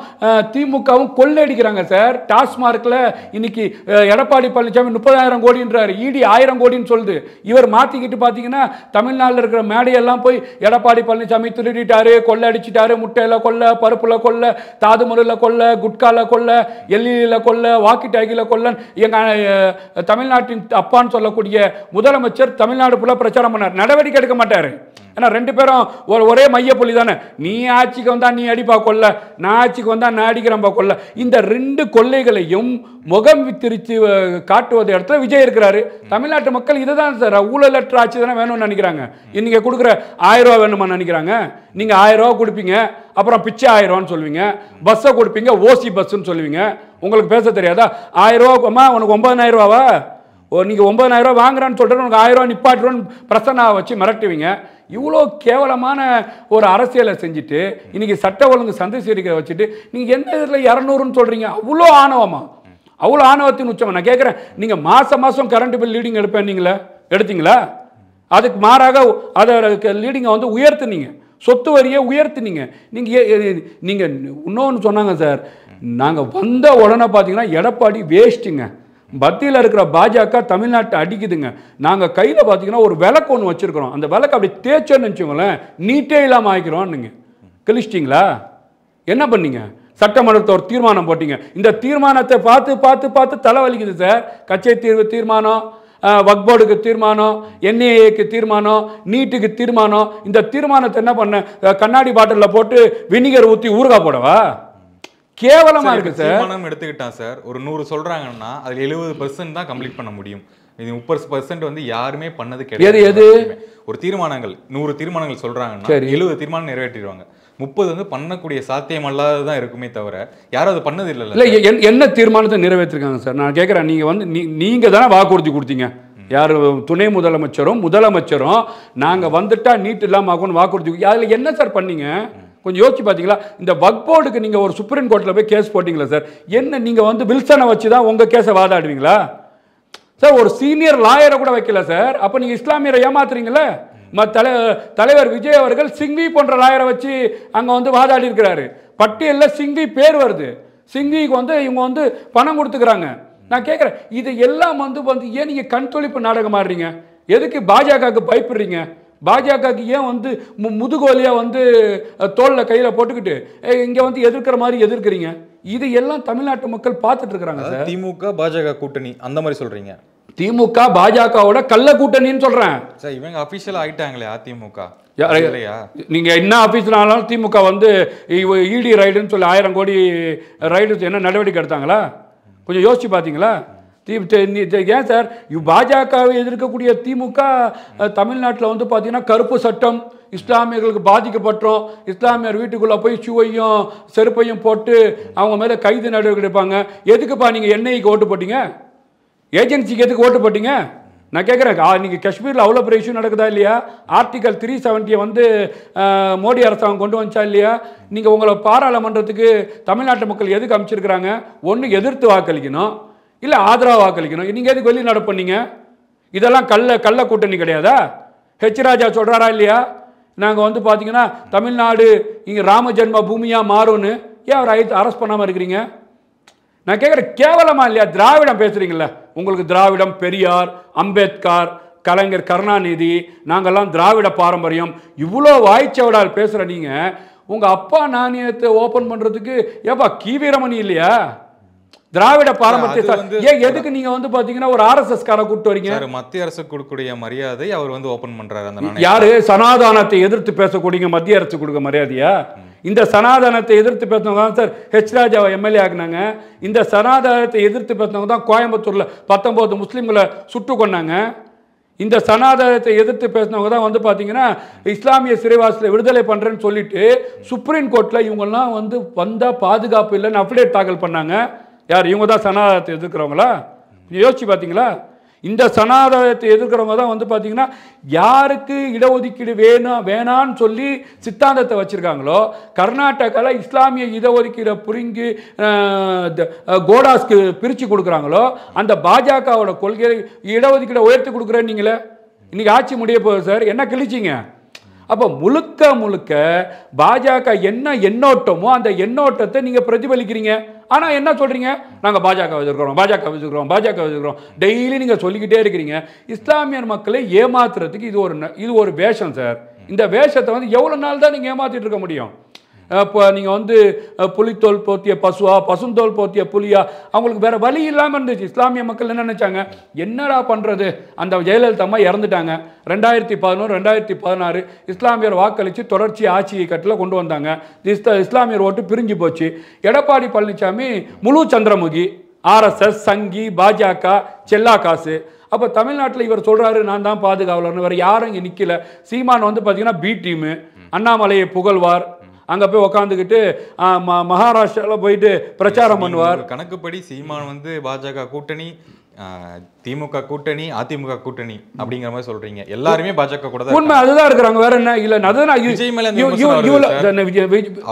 திமுகவும் கொள்ளையடிக்கிறாங்க சார். டாஸ்மார்க்ல இன்னைக்கு எடப்பாடி பழனிசாமி 30,000 கோடின்றாரு, இடி 1000 கோடின்னு சொல்லுது. இவர் மாத்திக்கிட்டு பாத்தீங்கன்னா தமிழ்நாட்டில் இருக்கிற மேடையெல்லாம் போய் எடப்பாடி பழனிசாமி திருடிட்டாரு, கொள்ளடிச்சிட்டாரு, முட்டையில கொள்ள, பருப்புல கொள்ள, தாதுமருல கொள்ள, குட்கால கொள்ள, எல்லியில கொள்ள, வாக்கி டாக்கில கொள்ள. எங்க தமிழ்நாட்டின் அப்பான்னு சொல்லக்கூடிய முதலமைச்சர் தமிழ்நாடு ஃபுல்லா பிரச்சாரம் பண்ணார். நடவடிக்கை எடுக்க மாட்டாரு. ஏன்னா 2 பேரும் ஒரே மைய புள்ளி தானே. நீ ஆட்சிக்கு வந்தா நீ அடிப்பா கொள்ள, நான் ஆட்சிக்கு வந்தா நான் அடிக்கிறம்பா கொள்ள. இந்த 2 கொள்ளைகளையும் முகம் வித்திரிச்சு காட்டுவது இடத்துல விஜய் இருக்கிறாரு. தமிழ்நாட்டு மக்கள் இதை தான் சார், ஊழலற்ற ஆட்சி தானே வேணும்னு நினைக்கிறாங்க. இன்னைக்கு கொடுக்குற 1000 ரூபா வேணுமா நினைக்கிறாங்க? நீங்க 1000 ரூபா கொடுப்பீங்க, அப்புறம் பிச்சை 1000 ரூபான்னு சொல்லுவீங்க, பஸ்ஸை கொடுப்பீங்க ஓசி பஸ்ன்னு சொல்லுவீங்க. உங்களுக்கு பேச தெரியாதா? 1000 ரூபா உனக்கு 9,000 ரூபாவா? நீங்க 9,000 ரூபா வாங்குறான்னு சொல்லிட்டு உனக்கு 1000 ரூபா நிப்பாட்டுறோன்னு பிரச்சனை வச்சு மிரட்டுவீங்க. இவ்வளோ கேவலமான ஒரு அரசியலை செஞ்சுட்டு இன்னைக்கு சட்ட ஒழுங்கு சந்தை சீரிக்கை வச்சுட்டு நீங்க எந்த இதில் 200ன்னு சொல்றீங்க? அவ்வளோ ஆணவமா? அவ்வளோ ஆணவத்தின் உச்சமா? நான் கேட்குறேன், நீங்க மாசம் கரண்ட் பில் லீடிங் எடுப்பேன் நீங்களா எடுத்தீங்களா? அதுக்கு மாறாக அதை லீடிங்கை வந்து உயர்த்துனீங்க, சொத்து வரியை உயர்த்துனீங்க. நீங்க இன்னொன்று சொன்னாங்க சார், நாங்கள் வந்த உடனே பார்த்தீங்கன்னா எடப்பாடி வேஸ்ட்டுங்க, மத்தியில் இருக்கிற பாஜக தமிழ்நாட்டை அடிக்குதுங்க, நாங்கள் கையில் பார்த்தீங்கன்னா ஒரு விளக்கு ஒன்று வச்சுருக்கிறோம், அந்த விளக்கு அப்படி தேய்ச்சோன்னு வச்சுக்கோங்களேன் நீட்டே இல்லாமல் ஆகிக்கிறோம். நீங்கள் கிழிச்சிட்டிங்களா? என்ன பண்ணீங்க? சட்டமன்றத்தை ஒரு தீர்மானம் போட்டீங்க. இந்த தீர்மானத்தை பார்த்து பார்த்து பார்த்து தலைவலிக்குது சார். கச்சை தீர்வு தீர்மானம், வக்போர்டுக்கு தீர்மானம், என்ஐஏக்கு தீர்மானம், நீட்டுக்கு தீர்மானம். இந்த தீர்மானத்தை என்ன பண்ண? கண்ணாடி பாட்டிலில் போட்டு வினிகர் ஊற்றி ஊறுகாய் போடவா? கேவலமா இருக்கு சார். தீர்மானம் எடுத்துக்கிட்டான் சார், ஒரு 100 சொல்றாங்கன்னா அதுல 70% தான் கம்ப்ளீட் பண்ண முடியும். இது 30% வந்து யாருமே பண்ணது கிடையாது. எது ஒரு தீர்மானங்கள் 100 தீர்மானங்கள் சொல்றாங்கன்னா 70 தீர்மானம் நிறைவேற்றிடுவாங்க. 30 வந்து பண்ணக்கூடிய சாத்தியம் அல்லாததான் இருக்குமே தவிர யாரும் அது பண்ணது இல்லை. இல்லை, என்ன தீர்மானத்தை நிறைவேற்றிருக்காங்க சார்? நான் கேட்குறேன், நீங்கள் வந்து நீங்கள் தானே வாக்குறுதி கொடுத்தீங்க. யார் துணை முதலமைச்சரும் முதலமைச்சரும் நாங்கள் வந்துட்டா நீட் இல்லாமல் ஆகும்னு வாக்குறுதி. அதில் என்ன சார் பண்ணீங்க? கொஞ்சம் யோசிச்சு பார்த்தீங்களா? இந்த வக்போர்டுக்கு நீங்கள் ஒரு சுப்ரீம் கோர்ட்டில் போய் கேஸ் போட்டிங்களா சார்? என்ன நீங்கள் வந்து வில்சனை வச்சு தான் உங்கள் கேஸை வாதாடுவீங்களா சார்? ஒரு சீனியர் லாயரை கூட வைக்கல சார். அப்போ நீங்கள் இஸ்லாமியரை ஏமாத்துறீங்களே. தலைவர் விஜய் அவர்கள் சிங்வி போன்ற லாயரை வச்சு அங்கே வந்து வாதாடி இருக்கிறாரு. பட்டியலில் சிங்வி பேர் வருது. சிங்விக்கு வந்து இவங்க வந்து பணம் கொடுத்துக்கிறாங்க. நான் கேட்குறேன், இது எல்லாம் வந்து ஏன் நீங்கள் கண் தொழிப்பு நாடகம் ஆடுறீங்க? எதுக்கு பாஜகவுக்கு பயப்படுறீங்க? பாஜகவுக்கு ஏன் வந்து முதுகோலியாக வந்து தோளில் கையில் போட்டுக்கிட்டு இங்கே வந்து எதிர்க்கிற மாதிரி எதிர்க்கிறீங்க? இது எல்லாம் தமிழ்நாட்டு மக்கள் பார்த்துட்டு இருக்கிறாங்க சார். திமுக பாஜக கூட்டணி அந்த மாதிரி சொல்றீங்க? திமுக பாஜகவோட கள்ள கூட்டணின்னு சொல்றேன் சார். இவங்க அபிஷியலா ஆயிட்டாங்களே அதிமுக. நீங்க என்ன ஆபீஸ்னாலும் திமுக வந்து இடி ரைடுன்னு சொல்லி 1000 கோடி ரைடு என்ன நடவடிக்கை எடுத்தாங்களா? கொஞ்சம் யோசிச்சு பார்த்தீங்களா? ஏன் சார் பாஜகவை எதிர்க்கக்கூடிய திமுக தமிழ்நாட்டில் வந்து பார்த்தீங்கன்னா கருப்பு சட்டம், இஸ்லாமியர்களுக்கு பாதிக்கப்பட்டோம், இஸ்லாமியர் வீட்டுக்குள்ளே போய் ஷூவையும் செருப்பையும் போட்டு அவங்க மேலே கைது நடவடிக்கை எடுப்பாங்க. எதுக்குப்பா நீங்கள் என்ஐக்கு ஓட்டு போட்டீங்க? ஏஜென்சிக்கு எதுக்கு ஓட்டு போட்டீங்க? நான் கேட்குறேன், நீங்கள் காஷ்மீரில் அவ்வளோ பெரிய இஷ்யூ நடக்குதா இல்லையா? ஆர்டிகல் 370 வந்து மோடி அரசாங்கம் கொண்டு வந்துச்சா இல்லையா? நீங்கள் உங்களை பாராளுமன்றத்துக்கு தமிழ்நாட்டு மக்கள் எதுக்கு அமைச்சிருக்கிறாங்க? ஒன்று எதிர்த்து வாக்களிக்கணும், இல்லை ஆதரவாக வாக்களிக்கணும். நீங்கள் எதுக்கு வெளிநாடு பண்ணீங்க? இதெல்லாம் கள்ள கூட்டணி கிடையாதா? ஹெச் ராஜா சொல்கிறாரா இல்லையா? நாங்கள் வந்து பார்த்தீங்கன்னா தமிழ்நாடு இங்கே ராம ஜென்ம பூமியாக மாறும்னு. ஏன் அவர் அரெஸ்ட் பண்ணாமல் இருக்கிறீங்க? நான் கேட்குறேன், கேவலமா இல்லையா? திராவிடம் பேசுகிறீங்கள, உங்களுக்கு திராவிடம், பெரியார், அம்பேத்கர், கலைஞர், கருணாநிதி, நாங்கள்லாம் திராவிட பாரம்பரியம், இவ்வளோ வாய்ச்சவடால் பேசுகிற நீங்கள் உங்கள் அப்பா நாணயத்தை ஓப்பன் பண்ணுறதுக்கு ஏப்பா கீவீரமணி இல்லையா? திராவிட பாரம்பரிய ஏன் எதுக்கு நீங்க வந்து பாத்தீங்கன்னா ஒரு ஆர்எஸ்எஸ் கார கூப்பிட்டு வரீங்க? மத்திய அரசு கொடுக்கக்கூடிய மரியாதை அவர் வந்து ஓபன் பண்றாரு. அந்த யாரு சனாதானத்தை எதிர்த்து பேசக்கூடிய மத்திய அரசு கொடுக்க மரியாதையா? இந்த சனாதானத்தை எதிர்த்து பேசினவங்க தான் சார் ஹெச் ராஜாவை எம்எல்ஏ ஆக்குனாங்க. இந்த சனாதானத்தை எதிர்த்து பேசினவங்க தான் கோயம்புத்தூர்ல 19 முஸ்லீம்களை சுட்டு கொண்டாங்க. இந்த சனாதானத்தை எதிர்த்து பேசினவங்க தான் வந்து பார்த்தீங்கன்னா இஸ்லாமிய சிறைவாசலை விடுதலை பண்ணுறேன்னு சொல்லிட்டு சுப்ரீம் கோர்ட்டில் இவங்கெல்லாம் வந்து வந்தால் பாதுகாப்பு இல்லைன்னு அஃபிடேட் தாக்கல் பண்ணாங்க. யார்? இவங்க தான் சனாதானத்தை எதிர்க்கிறவங்களா? யோசிச்சு பார்த்தீங்களா? இந்த சனாதானத்தை எதிர்க்கிறவங்க தான் வந்து பார்த்தீங்கன்னா யாருக்கு இடஒதுக்கீடு வேணான்னு சொல்லி சித்தாந்தத்தை வச்சுருக்காங்களோ, கர்நாடகாவில் இஸ்லாமிய இடஒதுக்கீடை புரிங்கி கோடாஸ்க்கு பிரித்து கொடுக்குறாங்களோ, அந்த பாஜகவோட கொள்கையை இடஒதுக்கீடை உயர்த்தி கொடுக்குறேன்னு நீங்களே இன்றைக்கி ஆட்சி முடிய போகுது சார். என்ன கிழிச்சிங்க? அப்போ முழுக்க முழுக்க பாஜக என்ன எண்ணோட்டமோ அந்த எண்ணோட்டத்தை நீங்கள் பிரதிபலிக்கிறீங்க. ஆனால் என்ன சொல்கிறீங்க? நாங்கள் பாஜக எதிர்க்கிறோம் டெய்லி நீங்கள் சொல்லிக்கிட்டே இருக்கிறீங்க. இஸ்லாமியர் மக்களை ஏமாத்துறதுக்கு இது ஒரு வேஷம் சார். இந்த வேஷத்தை வந்து எவ்வளோ நாள் தான் நீங்கள் ஏமாற்றிட்டு இருக்க முடியும்? இப்போ நீங்கள் வந்து புலித்தோல் போத்திய பசுவா, பசுந்தோல் போத்திய புலியா, அவங்களுக்கு வேறு வழி இல்லாமல் இருந்துச்சு. இஸ்லாமிய மக்கள் என்ன நினச்சாங்க? என்னடா பண்ணுறது? அந்த ஜெயலலிதா அம்மா இறந்துட்டாங்க. 2011 2016 இஸ்லாமியர் வாக்களித்து தொடர்ச்சி ஆட்சியை கட்டில் கொண்டு வந்தாங்க. இஸ்லாமியர் ஓட்டு பிரிஞ்சு போச்சு. எடப்பாடி பழனிசாமி முழு சந்திரமுகி, ஆர்எஸ்எஸ், சங்கி, பாஜக, செல்லா காசு. அப்போ தமிழ்நாட்டில் இவர் சொல்கிறாரு நான் தான் பாதுகாவலர்னு. வேறு யாரும் இங்கே நிற்கல. சீமான் வந்து பார்த்தீங்கன்னா பி டீமு, அண்ணாமலையை புகழ்வார், அங்கே போய் உக்காந்துக்கிட்டு மகாராஷ்டிராவில் போயிட்டு பிரச்சாரம் பண்ணுவார். கணக்குப்படி சீமான் வந்து பாஜக கூட்டணி, திமுக கூட்டணி, அதிமுக கூட்டணி அப்படிங்கிற மாதிரி சொல்றீங்க. எல்லாருமே பாஜக கூட தான் உண்மை அதுதான் இருக்கிறாங்க. வேற என்ன? இல்ல அதுதான் விஜய் மேல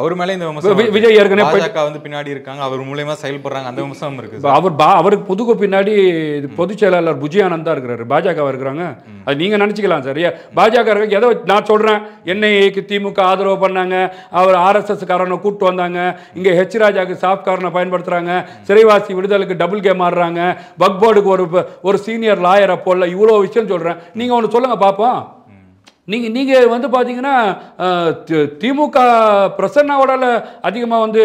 அவர் மேல இந்த விஜய் ஏற்கனவே பாஜக வந்து பின்னாடி இருக்காங்க, அவர் மூலமா செயல்படுறாங்க, அந்த விமர்சனம் இருக்கு. அவருக்கு புதுக்கு பின்னாடி பொதுச் செயலாளர் புஜியானந்த் தான் இருக்கிறாரு. பாஜக இருக்கிறாங்க. அது நீங்க நினைச்சுக்கலாம் சார். பாஜக இருக்க ஏதோ நான் சொல்றேன், என்ஐஏக்கு திமுக ஆதரவு பண்ணாங்க, அவர் ஆர்எஸ்எஸ் காரனை கூப்பிட்டு வந்தாங்க, இங்க ஹெச் ராஜாக்கு சாஃப்ட் காரனை பயன்படுத்துறாங்க, சிறைவாசி விடுதலுக்கு டபுள் கேம் ஆடுறாங்க, வக்போர்டுக்கு ஒரு சீனியர் லாயரை போல இவ்வளோ விஷயம் சொல்கிறேன். நீங்கள் ஒன்று சொல்லுங்கள் பார்ப்போம். நீங்கள் வந்து பார்த்தீங்கன்னா திமுக பிரசன்னாவோட அதிகமாக வந்து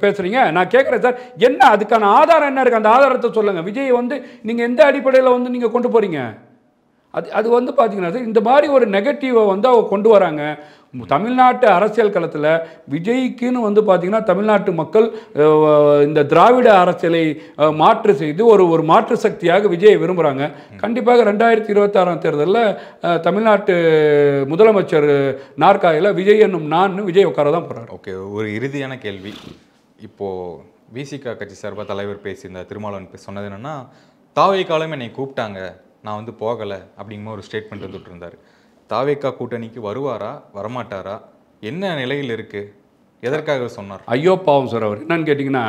பேசுகிறீங்க. நான் கேட்குறேன் சார், என்ன அதுக்கான ஆதாரம் என்ன இருக்குது? அந்த ஆதாரத்தை சொல்லுங்கள். விஜய் வந்து நீங்கள் எந்த அடிப்படையில் வந்து நீங்கள் கொண்டு போகிறீங்க? அது வந்து பார்த்தீங்கன்னா இந்த மாதிரி ஒரு நெகட்டிவை வந்து அவங்க கொண்டு வராங்க. தமிழ்நாட்டு அரசியல் களத்தில் விஜய்க்குன்னு வந்து பார்த்திங்கன்னா தமிழ்நாட்டு மக்கள் இந்த திராவிட அரசியலை மாற்று செய்து ஒரு மாற்று சக்தியாக விஜயை விரும்புகிறாங்க. கண்டிப்பாக 2026 தேர்தலில் தமிழ்நாட்டு முதலமைச்சர் நாற்காலியில் விஜய் என்னும் விஜய் உட்கார தான் போகிறார். ஓகே, ஒரு இறுதியான கேள்வி. இப்போது விசிக கட்சி சார்பாக தலைவர் பேசியிருந்தார், திருமாவளவன் சொன்னது என்னென்னா, தாவேக்காலும் என்னை கூப்பிட்டாங்க, நான் வந்து போகலை அப்படிங்கிற ஒரு ஸ்டேட்மெண்ட் வந்துட்டு இருந்தார். தாவேக்கா கூட்டணிக்கு வருவாரா வரமாட்டாரா, என்ன நிலையில் இருக்குது, எதற்காக சொன்னார்? ஐயோ பாவம் சார். அவர் என்னன்னு கேட்டிங்கன்னா,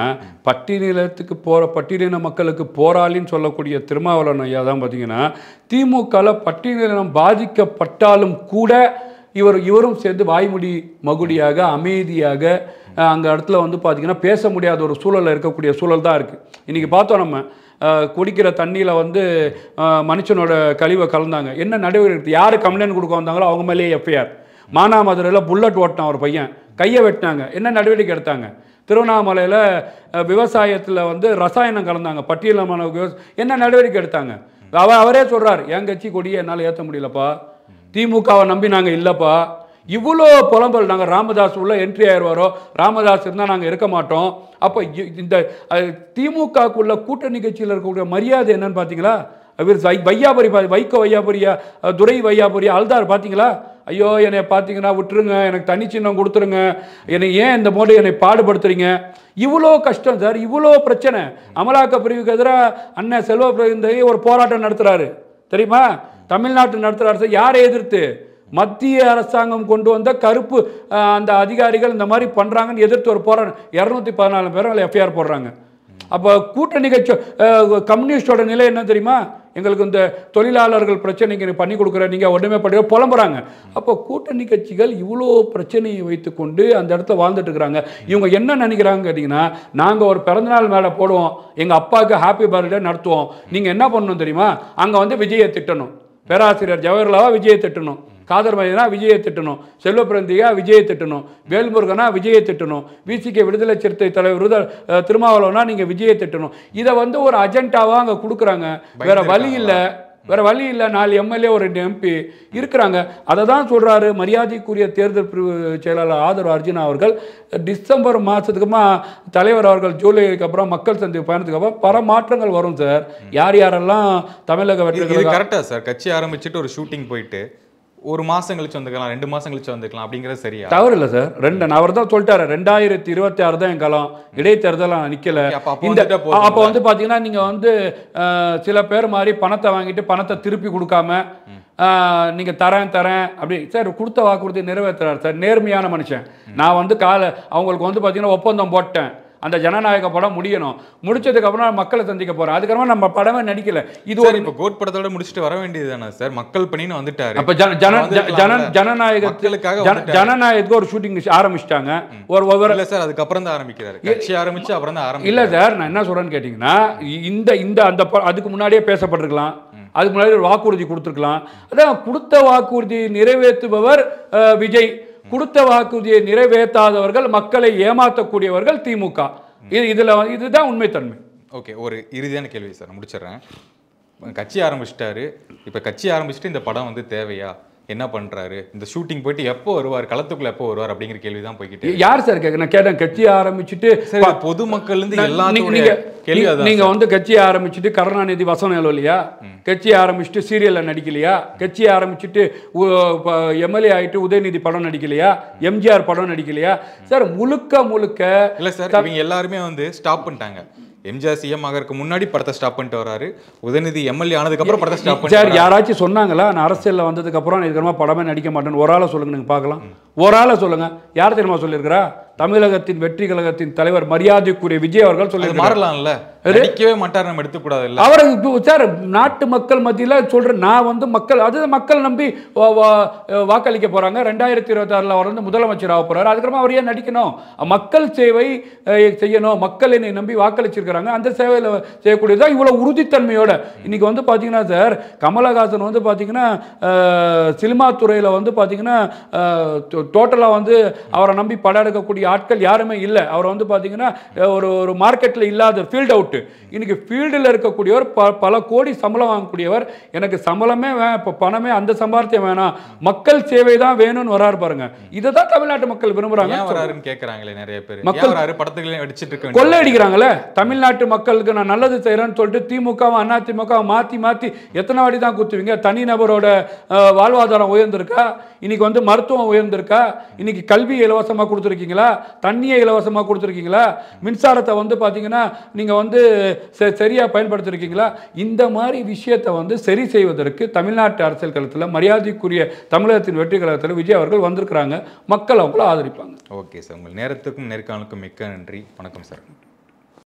பட்டியலின மக்களுக்கு போராளின்னு சொல்லக்கூடிய திருமாவளவன் ஐயா தான் பார்த்தீங்கன்னா திமுகவில் பட்டியலினம் பாதிக்கப்பட்டாலும் கூட இவரும் சேர்ந்து வாய்மொழி மகுடியாக அமைதியாக அங்கே இடத்துல வந்து பார்த்திங்கன்னா பேச முடியாத ஒரு சூழலில் இருக்கக்கூடிய சூழல் தான் இருக்குது. இன்றைக்கி பார்த்தோம், நம்ம குடிக்கிற தண்ணியில் வந்து மனுஷனோட கழிவை கலந்தாங்க. என்ன நடவடிக்கை? யார் கம்ப்ளைண்ட் கொடுக்க வந்தாங்களோ அவங்க மேலேயே எஃப்ஐஆர். மானாமதுரையில் புல்லட் ஓட்டினான் ஒரு பையன், கையை வெட்டினாங்க. என்ன நடவடிக்கை எடுத்தாங்க? திருவண்ணாமலையில் விவசாயத்தில் வந்து ரசாயனம் கலந்தாங்க, பட்டியலமான என்ன நடவடிக்கை எடுத்தாங்க? அவரே சொல்கிறார், என் கட்சி கொடியை என்னால் ஏற்ற முடியலப்பா, திமுகவை நம்பி நாங்கள் இல்லைப்பா. இவ்வளோ புலம்பல். நாங்கள் ராமதாஸ் உள்ள என்ட்ரி ஆயிடுவாரோ, ராமதாஸ் இருந்தால் நாங்கள் இருக்க மாட்டோம். அப்போ இந்த திமுகக்குள்ள கூட்டணி கட்சியில் இருக்கக்கூடிய மரியாதை என்னன்னு பார்த்தீங்களா? வையாபுரி, வைகோ வையாபுரியா, துரை வையாபுரியா, அல்தார் பார்த்தீங்களா? ஐயோ என்னை பார்த்தீங்கன்னா விட்டுருங்க, எனக்கு தனி சின்னம் கொடுத்துருங்க, என்னை ஏன் இந்த மோடி என்னை பாடுபடுத்துறீங்க? இவ்வளோ கஷ்டம் சார், இவ்வளோ பிரச்சனை. அமலாக்க பிரிவுக்கு எதிராக அண்ணன் செல்வ பிறந்தகை ஒரு போராட்டம் நடத்துகிறாரு தெரியுமா? தமிழ்நாட்டில் நடத்துகிறாரு சார். யாரை எதிர்த்து? மத்திய அரசாங்கம் கொண்டு வந்த கருப்பு அந்த அதிகாரிகள் இந்த மாதிரி பண்ணுறாங்கன்னு எதிர்த்து ஒரு போராட்டம். 214 பேர் எஃப்ஐஆர் போடுறாங்க. அப்போ கூட்டணி கட்சி கம்யூனிஸ்டோட நிலை என்ன தெரியுமா? எங்களுக்கு இந்த தொழிலாளர்கள் பிரச்சனைக்கு பண்ணி கொடுக்குற நீங்கள் ஒன்றுமே பண்ணி புலம்புறாங்க. அப்போ கூட்டணி கட்சிகள் இவ்வளோ பிரச்சனையை வைத்துக்கொண்டு அந்த இடத்துல வாழ்ந்துட்டு இருக்கிறாங்க. இவங்க என்ன நினைக்கிறாங்க கேட்டிங்கன்னா, நாங்கள் ஒரு பிறந்தநாள் மேலே போடுவோம், எங்கள் அப்பாவுக்கு ஹாப்பி பர்த்டே நடத்துவோம், நீங்கள் என்ன பண்ணணும் தெரியுமா? அங்கே வந்து விஜயை திட்டணும், பேராசிரியர் ஜவஹர்லாலா விஜயை திட்டணும், காதர் மையனா விஜயை திட்டணும், செல்வப்பிரந்தியா விஜயை திட்டணும், வேல்முருகனா விஜயை திட்டணும், விசிகே விடுதலை சிறுத்தை தலைவர் திருமாவளவனா நீங்கள் விஜயை திட்டணும். இதை வந்து ஒரு அஜெண்டாவாக அங்கே கொடுக்குறாங்க. வேற வழி இல்லை, வேற வழி இல்லை. 4 எம்எல்ஏ ஒரு 2 எம்பி இருக்கிறாங்க. அதை தான் சொல்கிறாரு மரியாதைக்குரிய தேர்தல் பிரிவு செயலாளர் ஆதரவு அர்ஜுனா அவர்கள். டிசம்பர் மாதத்துக்குமா தலைவர் அவர்கள் ஜூலைக்கு அப்புறம் மக்கள் சந்திப்பு பயணத்துக்கு அப்புறம் பல மாற்றங்கள் வரும் சார். யார் யாரெல்லாம் தமிழக வெற்றி கரெக்டா சார்? கட்சி ஆரம்பிச்சுட்டு ஒரு ஷூட்டிங் போயிட்டு ஒரு மாசம் கழிச்சு வந்துக்கலாம், 2 மாசம் கழிச்சு வந்துக்கலாம் அப்படிங்கிறது சரியா? தவறு இல்லை சார். அவர் தான் சொல்லிட்டாரு 2026 தான் என் காலம், இடைத்தேர்தல் நிக்கல. அப்போ வந்து பாத்தீங்கன்னா நீங்க வந்து சில பேர் மாதிரி பணத்தை வாங்கிட்டு பணத்தை திருப்பி கொடுக்காம நீங்க தரேன் அப்படி சார் கொடுத்த வாக்குறுதி நிறைவேற்றுறாரு சார். நேர்மையான மனுஷன். நான் வந்து அவங்களுக்கு வந்து பாத்தீங்கன்னா ஒப்பந்தம் போட்டேன், அந்த ஜனநாயக படம் முடியணும், முடிச்சதுக்கு அப்புறம் மக்களை சந்திக்க போறோம், அதுக்கப்புறமா நம்ம படமே நடிக்கல. இது ஒரு இப்போ கோட் படத்தோட முடிச்சுட்டு வர வேண்டியது தானே சார்? மக்கள் பணின்னு வந்துட்டாரு. அப்ப ஜனநாயகத்துக்கு ஒரு ஷூட்டிங் ஆரம்பிச்சிட்டாங்க. இல்ல சார், அதுக்கப்புறம் தான் ஆரம்பிக்கிறாரு. கட்சி ஆரம்பிச்சு அப்புறம் தான் ஆரம்பிச்சு. இல்ல சார், நான் என்ன சொல்றேன்னு கேட்டீங்கன்னா அதுக்கு முன்னாடியே பேசப்பட்டிருக்கலாம், அதுக்கு முன்னாடி ஒரு வாக்குறுதி கொடுத்துருக்கலாம். அதான் கொடுத்த வாக்குறுதி நிறைவேற்றுபவர் விஜய், கொடுத்த வாக்குறுதியை நிறைவேற்றாதவர்கள், மக்களை ஏமாற்றக்கூடியவர்கள் திமுக. இதுதான் உண்மைத்தன்மை. ஓகே, ஒரு இறுதியான கேள்வி சார், நான் முடிச்சிடுறேன். கட்சி ஆரம்பிச்சிட்டாரு, இப்போ கட்சி ஆரம்பிச்சுட்டு இந்த படம் வந்து தேவையா, என்ன பண்றாரு, இந்த ஷூட்டிங் போயிட்டு எப்போ வருவார், களத்துக்குள்ள எப்போ வருவார் அப்படிங்கிற கேள்வி தான் போய்கிட்டு. யார் சார் கேட்க? நான் கேட்டேன் கட்சி ஆரம்பிச்சுட்டு பொதுமக்கள் நீங்க வந்து கட்சி ஆரம்பிச்சுட்டு கருணாநிதி வசனம் எழுவலையா, கட்சி ஆரம்பிச்சுட்டு சீரியல்ல நடிக்கலையா, கட்சி ஆரம்பிச்சுட்டு எம்எல்ஏ ஆயிட்டு உதயநிதி படம் நடிக்கலையா, எம்ஜிஆர் படம் நடிக்கலையா சார்? முழுக்க இல்ல சார், இவங்க எல்லாருமே வந்து ஸ்டாப் பண்ணிட்டாங்க. எம்ஜிஆர் சிஎம் ஆகிறதுக்கு முன்னாடி படத்தை ஸ்டாப் பண்ணிட்டு வராரு, உதயநிதி எம்எல்ஏ ஆனதுக்கு அப்புறம் படத்தை ஸ்டாப் பண்ணி. சார் யாராச்சும் சொன்னாங்களா நான் அரசியல்ல வந்ததுக்கு அப்புறம் இதுக்கப்புறமா படமே நடிக்க மாட்டேன்னு? ஒரு ஆளை சொல்லுங்க, நீங்க பார்க்கலாம். ஒரு ஆளை சொல்லுங்க. யார் தெரியுமா சொல்லியிருக்கிறா? தமிழகத்தின் வெற்றி கழகத்தின் தலைவர் மரியாதைக்குரிய விஜய் அவர்கள் சொல்லி மாறலாம்ல, நடிக்கவே மாட்டார், நம்ம எடுத்துக்கூடாது இல்லை அவரை சார். நாட்டு மக்கள் மத்தியில் சொல்றேன், நான் வந்து மக்கள் நம்பி வாக்களிக்க போறாங்க. 2026 அவர் வந்து முதலமைச்சர் ஆக போறாரு, அதுக்கப்புறமா அவர் ஏன் நடிக்கணும்? மக்கள் சேவை செய்யணும், மக்கள் என்னை நம்பி வாக்களிச்சிருக்கிறாங்க, அந்த சேவையில் செய்யக்கூடியதான் இவ்வளவு உறுதித்தன்மையோட. இன்னைக்கு வந்து பாத்தீங்கன்னா சார், கமலஹாசன் வந்து பாத்தீங்கன்னா சினிமா துறையில வந்து பாத்தீங்கன்னா டோட்டலா வந்து அவரை நம்பி படம் எடுக்கக்கூடிய ஆட்கள் யாருமே இல்லை. அவர் வந்து பாத்தீங்கன்னா ஒரு மார்க்கெட்ல இல்லாத ஃபீல்ட் அவுட். இன்னைக்கு ஃபீல்டில் இருக்கக்கூடியவர் பல கோடி சம்பளம் வாங்கக்கூடியவர். எனக்கு சம்பளமே பணமே அந்த சம்பாத்தியம் வேணாம், மக்கள் சேவை தான் வேணும்னு வராரு பாருங்க. இதுதான் தமிழ்நாட்டு மக்கள் விரும்புறாங்க. நிறைய பேர் மக்கள் படத்துகளை அடிச்சிட்டு கொள்ளையடிக்கிறாங்களே. தமிழ்நாட்டு மக்களுக்கு நான் நல்லது செய்யறேன்னு சொல்லிட்டு திமுகவும் அதிமுகவும் மாத்தி எத்தனை வாடி தான் குத்துவீங்க? தனிநபரோட வாழ்வாதாரம் உயர்ந்திருக்கா? இன்னைக்கு வந்து மருத்துவம் உயர்ந்திருக்கா? இன்னைக்கு கல்வி இலவசமாக கொடுத்துருக்கீங்களா? தண்ணியை இலவசமாக கொடுத்துருக்கீங்களா? மின்சாரத்தை வந்து பார்த்தீங்கன்னா நீங்கள் வந்து சரியாக பயன்படுத்திருக்கீங்களா? இந்த மாதிரி விஷயத்தை வந்து சரி செய்வதற்கு தமிழ்நாட்டு அரசியல் களத்தில் மரியாதைக்குரிய தமிழகத்தின் வெற்றி கழகத்தில் விஜய் அவர்கள் வந்திருக்கிறாங்க. மக்கள் அவங்கள ஆதரிப்பாங்க. ஓகே சார், உங்கள் நேரத்துக்கும் நேர்காணலுக்கும் மிக்க நன்றி. வணக்கம் சார்.